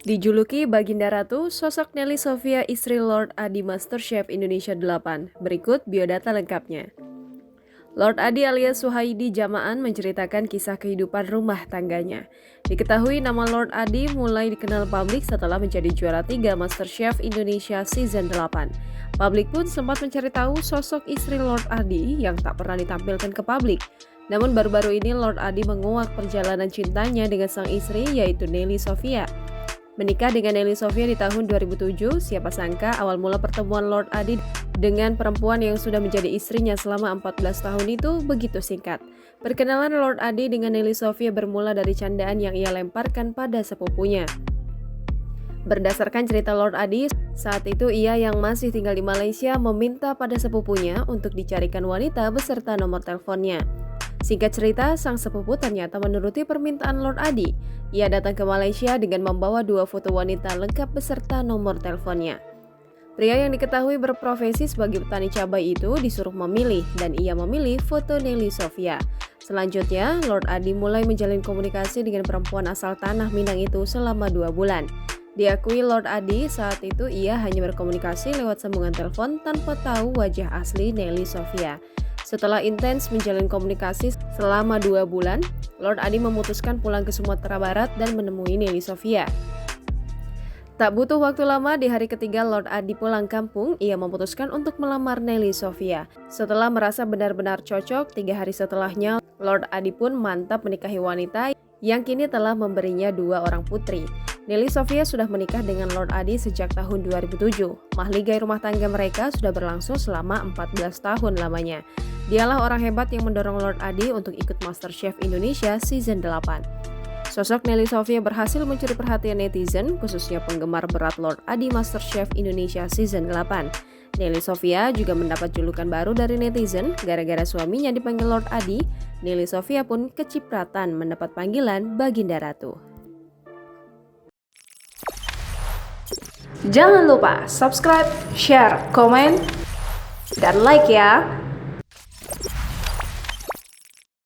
Dijuluki Baginda Ratu, sosok Nelly Sofia istri Lord Adi MasterChef Indonesia 8. Berikut biodata lengkapnya. Lord Adi alias Suhaidi Jamaan menceritakan kisah kehidupan rumah tangganya. Diketahui nama Lord Adi mulai dikenal publik setelah menjadi juara 3 MasterChef Indonesia Season 8. Publik pun sempat mencari tahu sosok istri Lord Adi yang tak pernah ditampilkan ke publik. Namun baru-baru ini Lord Adi menguak perjalanan cintanya dengan sang istri yaitu Nelly Sofia. Menikah dengan Nelly Sofia di tahun 2007, siapa sangka awal mula pertemuan Lord Adi dengan perempuan yang sudah menjadi istrinya selama 14 tahun itu begitu singkat. Perkenalan Lord Adi dengan Nelly Sofia bermula dari candaan yang ia lemparkan pada sepupunya. Berdasarkan cerita Lord Adi, saat itu ia yang masih tinggal di Malaysia meminta pada sepupunya untuk dicarikan wanita beserta nomor teleponnya. Singkat cerita, sang sepupu ternyata menuruti permintaan Lord Adi. Ia datang ke Malaysia dengan membawa 2 foto wanita lengkap beserta nomor teleponnya. Pria yang diketahui berprofesi sebagai petani cabai itu disuruh memilih dan ia memilih foto Nelly Sofia. Selanjutnya, Lord Adi mulai menjalin komunikasi dengan perempuan asal Tanah Minang itu selama 2 bulan. Diakui Lord Adi, saat itu ia hanya berkomunikasi lewat sambungan telepon tanpa tahu wajah asli Nelly Sofia. Setelah intens menjalin komunikasi selama 2 bulan, Lord Adi memutuskan pulang ke Sumatera Barat dan menemui Nelly Sofia. Tak butuh waktu lama, di hari ketiga Lord Adi pulang kampung, ia memutuskan untuk melamar Nelly Sofia. Setelah merasa benar-benar cocok, 3 hari setelahnya, Lord Adi pun mantap menikahi wanita yang kini telah memberinya 2 orang putri. Nelly Sofia sudah menikah dengan Lord Adi sejak tahun 2007. Mahligai rumah tangga mereka sudah berlangsung selama 14 tahun lamanya. Dialah orang hebat yang mendorong Lord Adi untuk ikut MasterChef Indonesia Season 8. Sosok Nelly Sofia berhasil mencuri perhatian netizen, khususnya penggemar berat Lord Adi MasterChef Indonesia Season 8. Nelly Sofia juga mendapat julukan baru dari netizen gara-gara suaminya dipanggil Lord Adi. Nelly Sofia pun kecipratan mendapat panggilan Baginda Ratu. Jangan lupa subscribe, share, komen, dan like ya!